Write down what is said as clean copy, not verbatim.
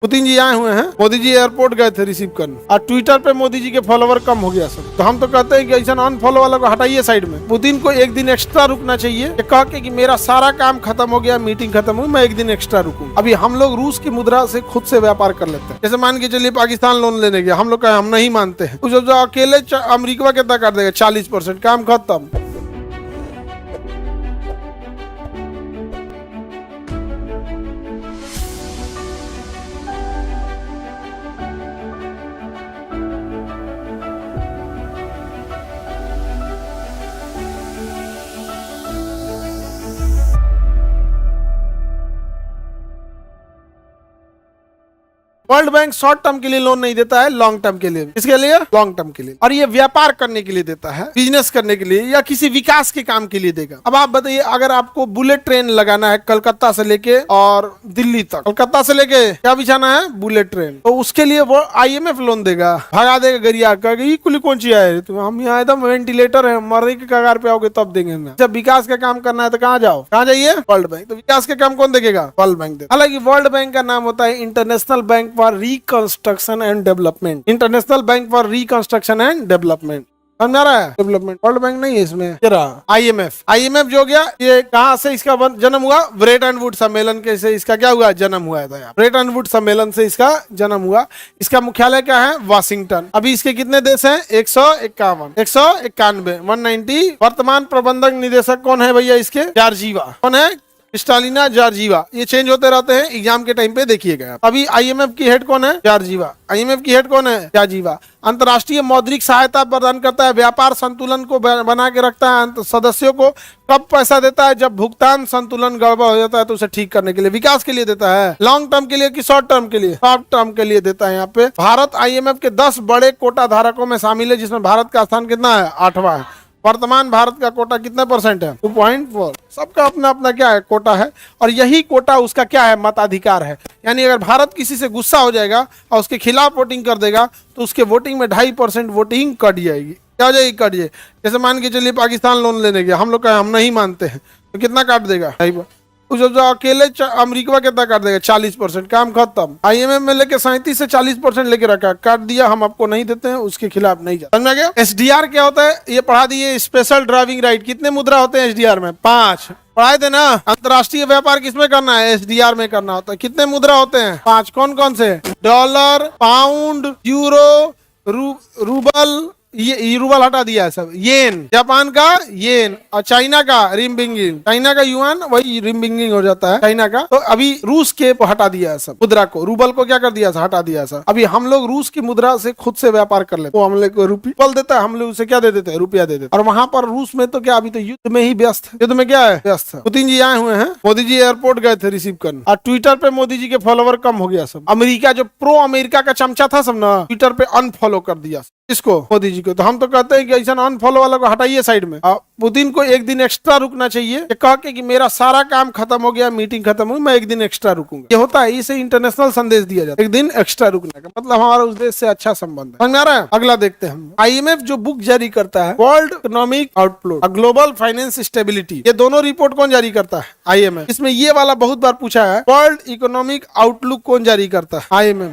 Putin जी आए हुए हैं, मोदी जी एयरपोर्ट गए थे रिसीव करने और ट्विटर पे मोदी जी के फॉलोवर कम हो गया सब। तो हम तो कहते हैं कि ऐसा अनफॉलो वाला को हटाइए साइड में। पुतिन को एक दिन एक्स्ट्रा रुकना चाहिए, ये कह के कि मेरा सारा काम खत्म हो गया, मीटिंग खत्म हुई, मैं एक दिन एक्स्ट्रा रुकूं। अभी हम लोग रूस की मुद्रा से खुद से व्यापार कर लेते हैं। जैसे मान के चलिए पाकिस्तान लोन लेने गया, हम लोग कहे हम नहीं मानते हैं, तो जो अकेले अमेरिका कितना कर देगा, 40%, काम खत्म। वर्ल्ड बैंक शॉर्ट टर्म के लिए लोन नहीं देता है, लॉन्ग टर्म के लिए। इसके लिए लॉन्ग टर्म के लिए, और ये व्यापार करने के लिए देता है, बिजनेस करने के लिए या किसी विकास के काम के लिए देगा। अब आप बताइए, अगर आपको बुलेट ट्रेन लगाना है कलकत्ता से लेके और दिल्ली तक, कलकत्ता से लेके क्या बिछाना है, बुलेट ट्रेन, तो उसके लिए वो IMF लोन देगा, भगा देगा गरिया का, कुली कौन सी आए तो हम यहाँ एकदम वेंटिलेटर है, मरने के कगार पे आओगे तब देंगे ना। जब विकास का काम करना है तो कहाँ जाओ, कहाँ जाइए, वर्ल्ड बैंक। तो विकास के काम कौन देखेगा, वर्ल्ड बैंक देगा। हालांकि वर्ल्ड बैंक का नाम होता है international bank for reconstruction and development, international bank for reconstruction and development, समझा रहा है, डेवलपमेंट। वर्ल्ड बैंक नहीं है इसमें, IMF जो गया, ये कहाँ से इसका जन्म हुआ, ब्रेटन वुड सम्मेलन के से इसका क्या हुआ, जन्म हुआ था। ब्रेटन वुड सम्मेलन से इसका जन्म हुआ। इसका मुख्यालय क्या है, वाशिंगटन। अभी इसके कितने देश हैं, 151, 191। वर्तमान प्रबंधक निदेशक कौन है भैया इसके, जॉर्जिवा। कौन है, क्रिस्टालिना जॉर्जिवा। ये चेंज होते रहते हैं, एग्जाम के टाइम पे देखिएगा। अभी IMF की हेड कौन है, जॉर्जिवा। IMF की हेड कौन है, जॉर्जिवा। अंतर्राष्ट्रीय मौद्रिक सहायता प्रदान करता है, व्यापार संतुलन को बना के रखता है, सदस्यों को कब पैसा देता है, जब भुगतान संतुलन गड़बड़ हो जाता है तो उसे ठीक करने के लिए, विकास के लिए देता है। लॉन्ग टर्म के लिए कि शॉर्ट टर्म के लिए, शॉर्ट टर्म के लिए देता है। यहाँ पे भारत IMF के 10 बड़े कोटा धारकों में शामिल है, जिसमें भारत का स्थान कितना है, 8वां है। वर्तमान भारत का कोटा कितने % है, 2.4। सबका अपना अपना क्या है, कोटा है, और यही कोटा उसका क्या है, मताधिकार है। यानी अगर भारत किसी से गुस्सा हो जाएगा और उसके खिलाफ वोटिंग कर देगा तो उसके वोटिंग में 2.5% वोटिंग कट जाएगी। क्या हो जाएगी, कट जाए। जैसे मान के चलिए पाकिस्तान लोन लेने गया, हम लोग कहे हम नहीं मानते हैं, तो कितना काट देगा, जो अकेले अमेरिका कितना काट देगा, 40%, काम खत्म। IMF में लेके 37 से 40% लेके रखा, काट दिया, हम आपको नहीं देते हैं, उसके खिलाफ नहीं जा। समझ में गया। SDR क्या होता है, ये पढ़ा दिए, स्पेशल ड्राइविंग राइट। कितने मुद्रा होते हैं SDR में, 5 पढ़ाए थे ना। अंतर्राष्ट्रीय व्यापार किसमें करना है, SDR में करना होता है। कितने मुद्रा होते हैं, 5। कौन कौन से, डॉलर, पाउंड, यूरो, रूबल, ये रूबल हटा दिया है सब, येन, जापान का येन, और चाइना का रिम्बिंगिंग, चाइना का युआन वही रिम्बिंगिंग हो जाता है चाइना का। तो अभी रूस के हटा दिया है सब मुद्रा को, रूबल को क्या कर दिया, हटा दिया सब। अभी हम लोग रूस की मुद्रा से खुद से व्यापार कर लेते, वो हम लोग को रूपल देता है, हम लोग उसे क्या दे देते हैं, रुपया दे देते हैं। और वहां पर रूस में तो क्या, अभी तो युद्ध में ही व्यस्त है, युद्ध में क्या है, व्यस्त है। पुतिन जी आए हुए हैं, मोदी जी एयरपोर्ट गए थे रिसीव करने, और ट्विटर पे मोदी जी के फॉलोवर कम हो गया सब। अमेरिका जो प्रो अमेरिका का चमचा था सब ना, ट्विटर पे अनफॉलो कर दिया इसको, मोदी जी को। तो हम तो कहते हैं कि ऐसा अनफॉलो वाला को हटाइए साइड में। पुतिन को एक दिन एक्स्ट्रा रुकना चाहिए, ये कह के कि मेरा सारा काम खत्म हो गया, मीटिंग खत्म हुई, मैं एक दिन एक्स्ट्रा रुकूंगा। ये होता है, इसे इंटरनेशनल संदेश दिया जाता है, एक दिन एक्स्ट्रा रुकने का मतलब हमारा उस देश से अच्छा संबंध है। समझ में आ रहा है। अगला देखते हैं हम। IMF जो बुक जारी करता है, वर्ल्ड इकोनॉमिक आउटलुक और ग्लोबल फाइनेंस स्टेबिलिटी, ये दोनों रिपोर्ट कौन जारी करता है, IMF। इसमें ये वाला बहुत बार पूछा है, वर्ल्ड इकोनॉमिक आउटलुक कौन जारी करता है, IMF।